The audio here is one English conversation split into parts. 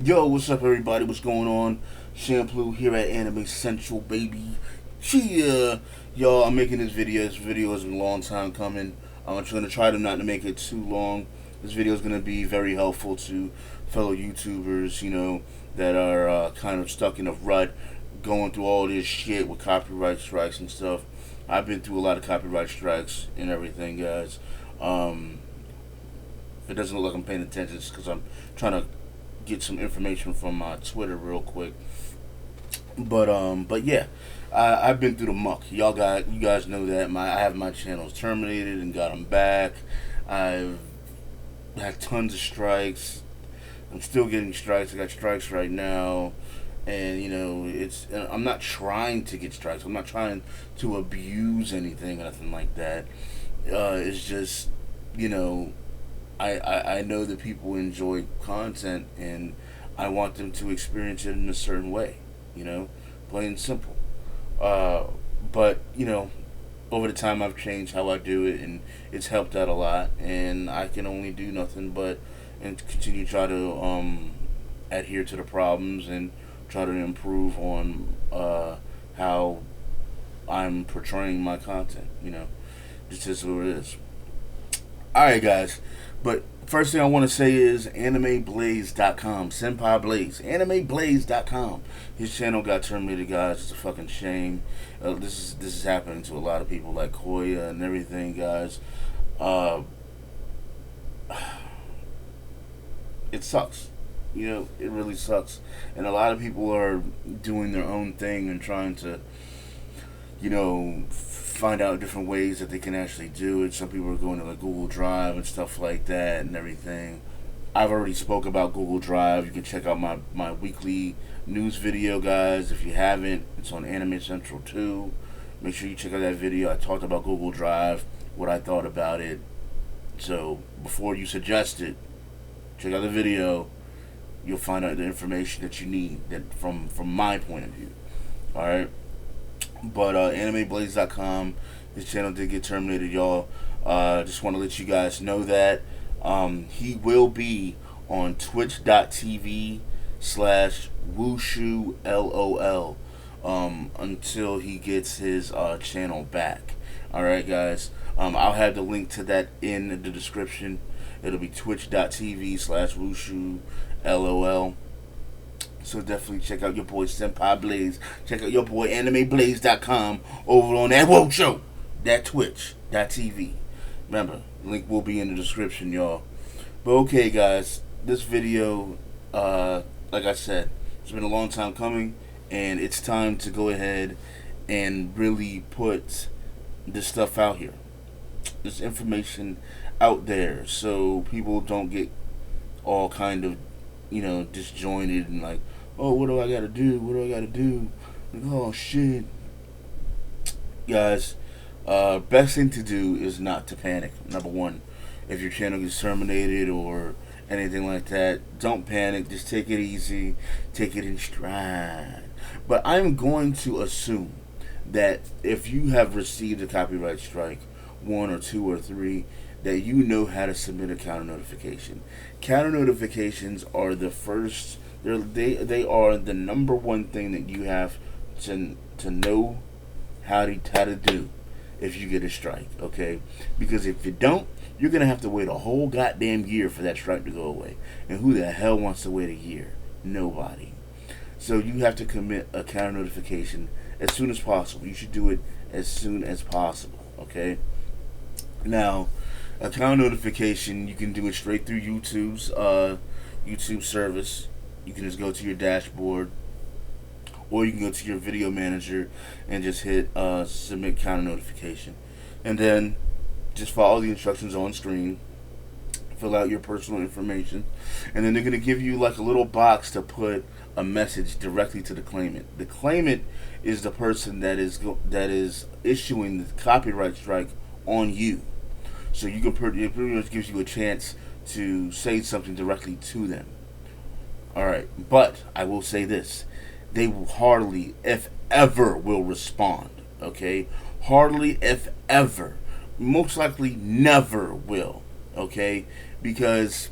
Yo, what's up, everybody? What's going on? CenTruL here at AnimeCenTruL, baby. Cheer, y'all. I'm making this video. This video has been a long time coming. I'm going to try to not to make it too long. This video is going to be very helpful to fellow YouTubers, that are kind of stuck in a rut, going through all this shit with copyright strikes and stuff. I've been through a lot of copyright strikes and everything, guys. If it doesn't look like I'm paying attention, it's because I'm trying to get some information from my Twitter real quick. But yeah, I've been through the muck. You guys know that I have my channels terminated and got them back. I've had tons of strikes. I'm still getting strikes. I got strikes right now, and I'm not trying to get strikes. I'm not trying to abuse anything or nothing like that. It's just, you know, I know that people enjoy content, and I want them to experience it in a certain way, plain and simple. But over the time I've changed how I do it, and it's helped out a lot. And I can only do nothing but and continue to try to adhere to the problems and try to improve on how I'm portraying my content. Just is what it is. Alright, guys. But first thing I want to say is animeblaze.com. Senpai Blaze. Animeblaze.com. His channel got terminated, guys. It's a fucking shame. This is happening to a lot of people like Koya and everything, guys. It sucks. It really sucks. And a lot of people are doing their own thing and trying to find out different ways that they can actually do it. Some people are going to like Google Drive and stuff like that and everything. I've already spoke about Google Drive. You can check out my weekly news video, guys. If you haven't, it's on AnimeCenTruL too. Make sure you check out that video. I talked about Google Drive, what I thought about it. So before you suggest it, check out the video. You'll find out the information that you need that from my point of view. All right. But animeblaze.com, his channel did get terminated, y'all. Just want to let you guys know that he will be on twitch.tv/wushu LOL until he gets his channel back. Alright, guys. I'll have the link to that in the description. It'll be twitch.tv/wushu LOL. So definitely check out your boy Senpai Blaze. Check out your boy animeblaze.com over on that Woke Show. That Twitch.tv. Remember, link will be in the description, y'all. But okay, guys, this video, like I said, it's been a long time coming, and it's time to go ahead and really put this stuff out here. This information out there, so people don't get all kind of disjointed and like, oh, what do I gotta do? What do I gotta do? Like, oh shit. Guys, best thing to do is not to panic. Number one, if your channel gets terminated or anything like that, don't panic. Just take it easy. Take it in stride. But I'm going to assume that if you have received a copyright strike, 1 or 2 or 3, that you know how to submit a counter notification. Counter notifications are the first. They are the number one thing that you have to know how to do if you get a strike. Okay, because if you don't, you're gonna have to wait a whole goddamn year for that strike to go away. And who the hell wants to wait a year? Nobody. So you have to commit a counter notification as soon as possible. You should do it as soon as possible. Okay. Now, a counter notification, you can do it straight through YouTube's YouTube service. You can just go to your dashboard, or you can go to your video manager and just hit submit counter notification, and then just follow the instructions on screen. Fill out your personal information, and then they're gonna give you like a little box to put a message directly to the claimant. The claimant is the person that is issuing the copyright strike on you. So it pretty much gives you a chance to say something directly to them. Alright, but I will say this. They hardly, if ever, will respond. Okay? Hardly, if ever. Most likely never will. Okay? Because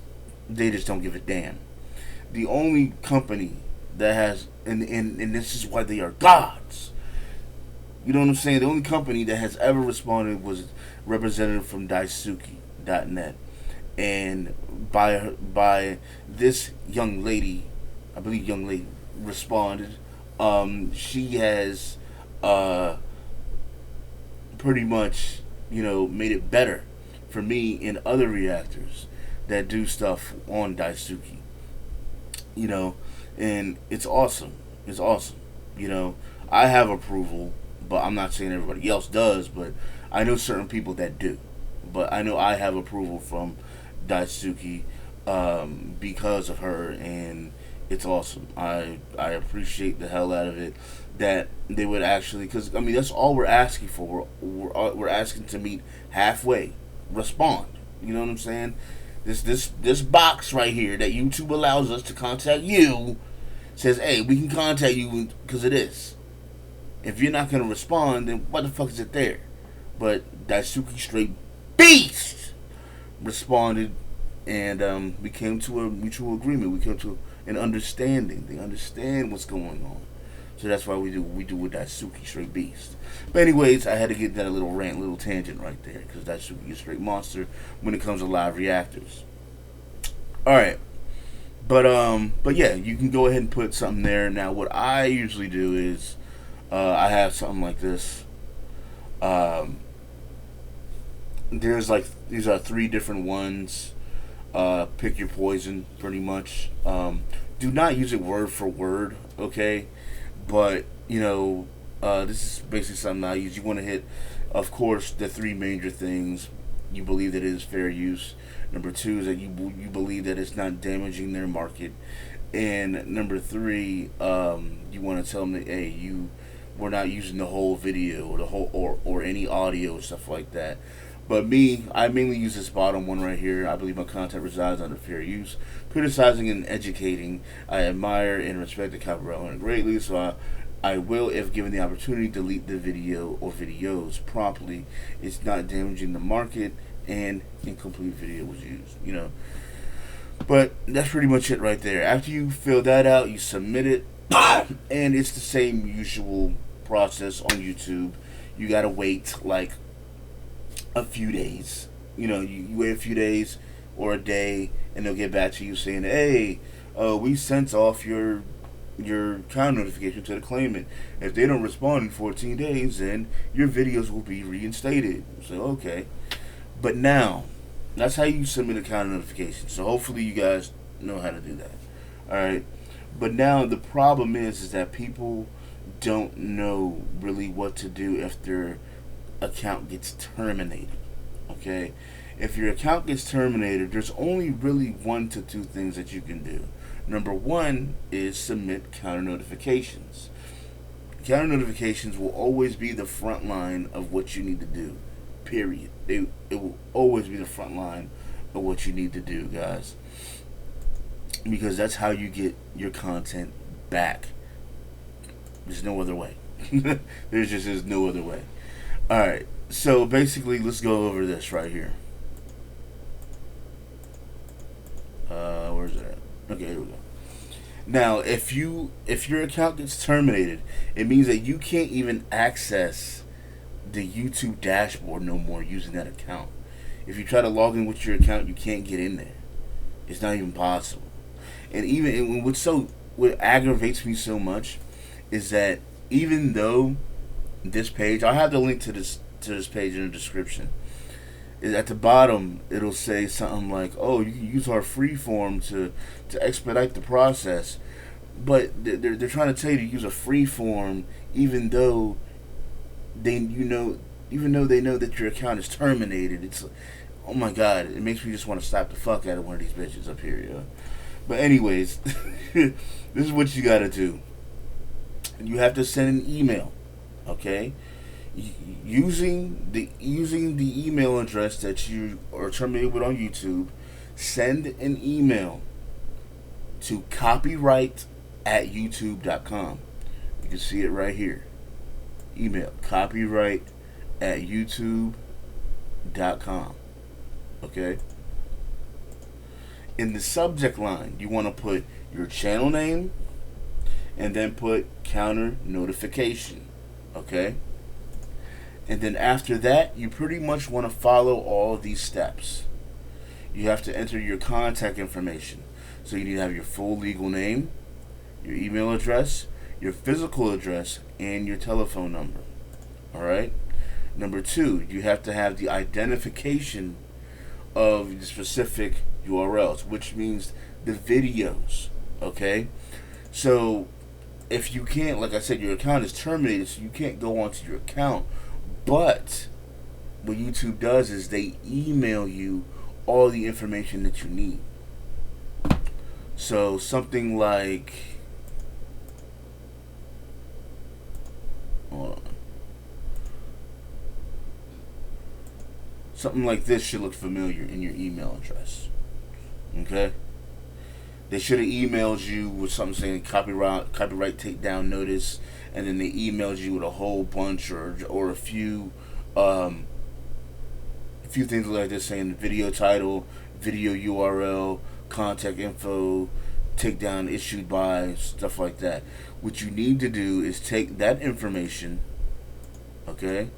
they just don't give a damn. the only company that has, and this is why they are gods. You know what I'm saying? The only company that has ever responded was representative from Daisuki.net, and by this young lady, I believe young lady responded. She has pretty much, made it better for me and other reactors that do stuff on Daisuki. And it's awesome. It's awesome. I have approval, but I'm not saying everybody else does, but I know certain people that do. But I know I have approval from Daisuki because of her, and it's awesome. I appreciate the hell out of it that they would actually, because I mean that's all we're asking for. We're asking to meet halfway, respond. You know what I'm saying? This box right here that YouTube allows us to contact you says, hey, we can contact you because of this. If you're not gonna respond, then what the fuck is it there? But Daisuke straight beast responded, and we came to a mutual agreement. We came to an understanding. They understand what's going on. So that's why we do what we do with Daisuke, straight beast. But anyways, I had to get that little rant, little tangent right there, because Daisuke is a straight monster when it comes to live reactors. Alright. But yeah, you can go ahead and put something there. Now what I usually do is I have something like this. There's like, these are 3 different ones. Pick your poison, pretty much. Do not use it word for word, okay? But, this is basically something I use. You want to hit, of course, the 3 major things. You believe that it is fair use. Number 2 is that you believe that it's not damaging their market. And number 3, you want to tell them that, hey, we're not using the whole video or the whole or any audio or stuff like that. But I mainly use this bottom one right here. I believe my content resides under fair use. Criticizing and educating. I admire and respect the copyright owner greatly, so I will, if given the opportunity, delete the video or videos promptly. It's not damaging the market, and incomplete video was used. But that's pretty much it right there. After you fill that out, you submit it, and it's the same usual process on YouTube. You gotta wait like a few days. You wait a few days or a day, and they'll get back to you saying, hey, we sent off your account notification to the claimant. If they don't respond in 14 days, then your videos will be reinstated. So, okay. But now, that's how you submit account notification. So hopefully you guys know how to do that. Alright. But now the problem is that people don't know really what to do if their account gets terminated. Okay? If your account gets terminated, there's only really 1 to 2 things that you can do. Number 1 is submit counter notifications. Counter notifications will always be the front line of what you need to do. Period. It will always be the front line of what you need to do, guys. Because that's how you get your content back. There's no other way. There's no other way. Alright, so basically, let's go over this right here. Where's it at? Okay, here we go. Now, if your account gets terminated, it means that you can't even access the YouTube dashboard no more using that account. If you try to log in with your account, you can't get in there. It's not even possible. And what aggravates me so much is that even though this page, I'll have the link to this page in the description. At the bottom, it'll say something like, "Oh, you can use our free form to expedite the process," but they're trying to tell you to use a free form, even though they know that your account is terminated. It's, oh my god, it makes me just want to slap the fuck out of one of these bitches up here, yo. But anyways, this is what you gotta do. You have to send an email, okay? Using the email address that you are terminated with on YouTube, send an email to copyright@youtube.com. You can see it right here. Email copyright@youtube.com. Okay? In the subject line, you want to put your channel name, and then put counter notification. Okay? And then after that, you pretty much want to follow all of these steps. You have to enter your contact information. So you need to have your full legal name, your email address, your physical address, and your telephone number. Alright? Number 2, you have to have the identification of the specific URLs, which means the videos. Okay? So if you can't, like I said, your account is terminated, so you can't go onto your account. But what YouTube does is they email you all the information that you need. So something like, hold on. Something like this should look familiar in your email address. Okay? They should have emailed you with something saying copyright takedown notice, and then they emailed you with a whole bunch or a few things like this saying video title, video URL, contact info, takedown issued by, stuff like that. What you need to do is take that information, okay?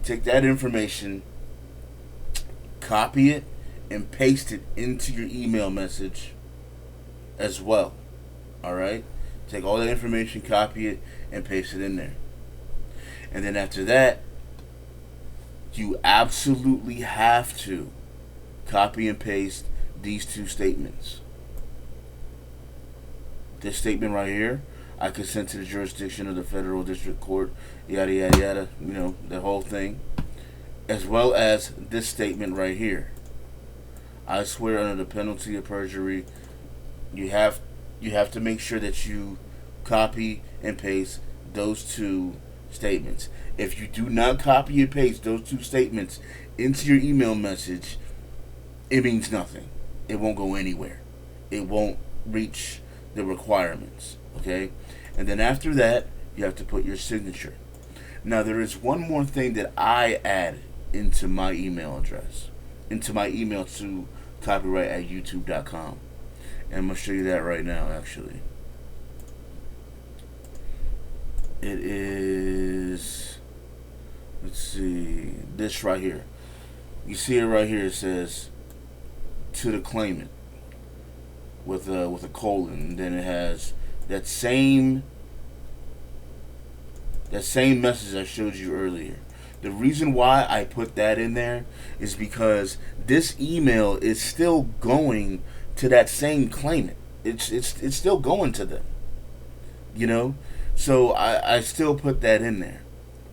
Take that information, copy it, and paste it into your email message as well. Alright? Take all that information, copy it, and paste it in there. And then after that, you absolutely have to copy and paste these 2 statements. This statement right here, I consent to the jurisdiction of the federal district court, yada yada yada, you know, the whole thing. As well as this statement right here. I swear under the penalty of perjury. You have to make sure that you copy and paste those 2 statements. If you do not copy and paste those 2 statements into your email message, it means nothing. It won't go anywhere. It won't reach the requirements. Okay? And then after that, you have to put your signature. Now there is one more thing that I add into my email address, into my email to copyright@youtube.com. And I'm going to show you that right now, actually. It is, let's see, this right here. You see it right here. It says, to the claimant, with a colon. And then it has that same message I showed you earlier. The reason why I put that in there is because this email is still going to that same claimant. It's still going to them. You know? So I still put that in there.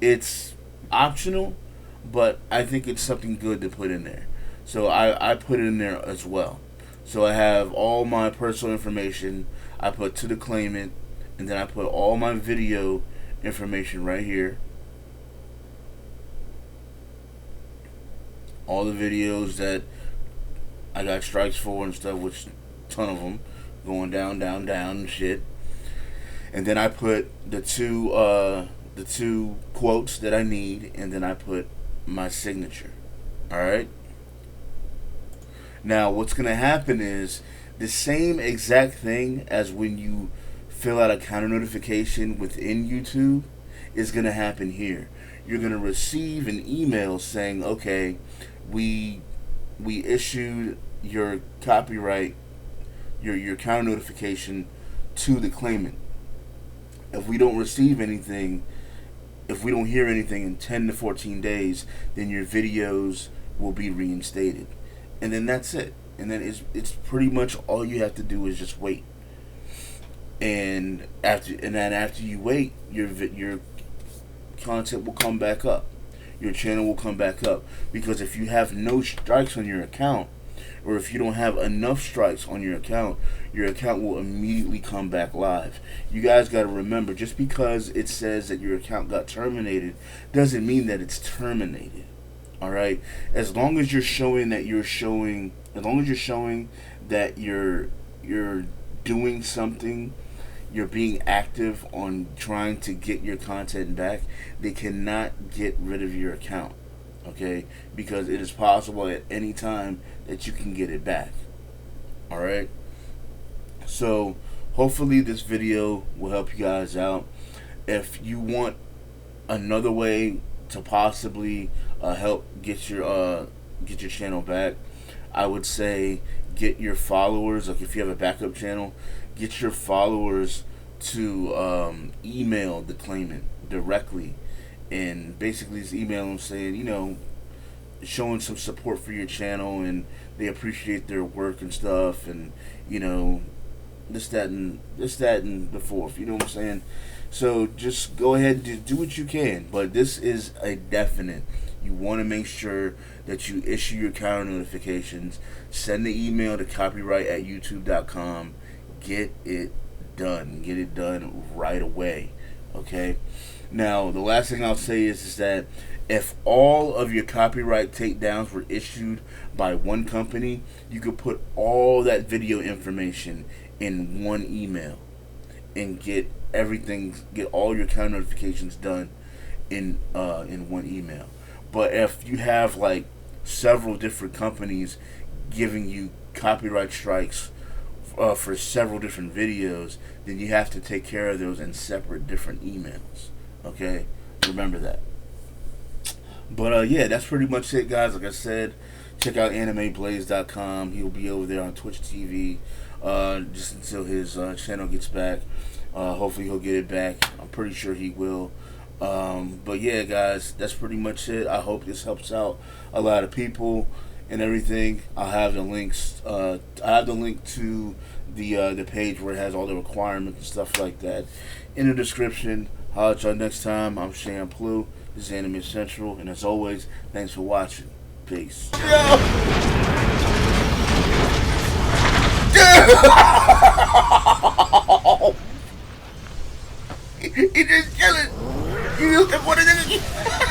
It's optional, but I think it's something good to put in there. So I put it in there as well. So I have all my personal information. I put to the claimant, and then I put all my video information right here. All the videos that I got strikes for and stuff, which ton of them, going down and shit. And then I put the two quotes that I need, and then I put my signature. All right. Now, what's gonna happen is the same exact thing as when you fill out a counter notification within YouTube is gonna happen here. You're gonna receive an email saying, okay, we issued your copyright, your counter notification to the claimant. If we don't receive anything, if we don't hear anything in 10 to 14 days, then your videos will be reinstated. And then that's it. And then it's pretty much all you have to do is just wait. And after you wait, your content will come back up. Your channel will come back up. Because if you have no strikes on your account, or if you don't have enough strikes on your account will immediately come back live. You guys got to remember, just because it says that your account got terminated doesn't mean that it's terminated. All right, as long as you're showing that you're doing something, you're being active on trying to get your content back, they cannot get rid of your account. Okay, because it is possible at any time that you can get it back. Alright? So, hopefully this video will help you guys out. If you want another way to possibly help get your channel back, I would say get your followers, like if you have a backup channel, get your followers to email the claimant directly, and basically just email them saying, you know, showing some support for your channel, and they appreciate their work and stuff, and you know, this, that, and the fourth. You know what I'm saying? So just go ahead and do what you can. But this is a definite. You want to make sure that you issue your counter notifications. Send the email to copyright@youtube.com. Get it done. Get it done right away. Okay? Now, the last thing I'll say is that if all of your copyright takedowns were issued by one company, you could put all that video information in one email and get all your counter notifications done in one email. But if you have like several different companies giving you copyright strikes for several different videos, then you have to take care of those in separate different emails. Okay, remember that. But yeah, that's pretty much it, guys. Like I said, check out animeblaze.com. He'll be over there on Twitch TV just until his channel gets back. Hopefully he'll get it back. I'm pretty sure he will. But yeah, guys, that's pretty much it. I hope this helps out a lot of people and everything. I'll have the links. I have the link to the page where it has all the requirements and stuff like that in the description. Holla at y'all next time. I'm CenTruL. This is AnimeCenTruL, and as always, thanks for watching. Peace. He just chilling. You used to put it in.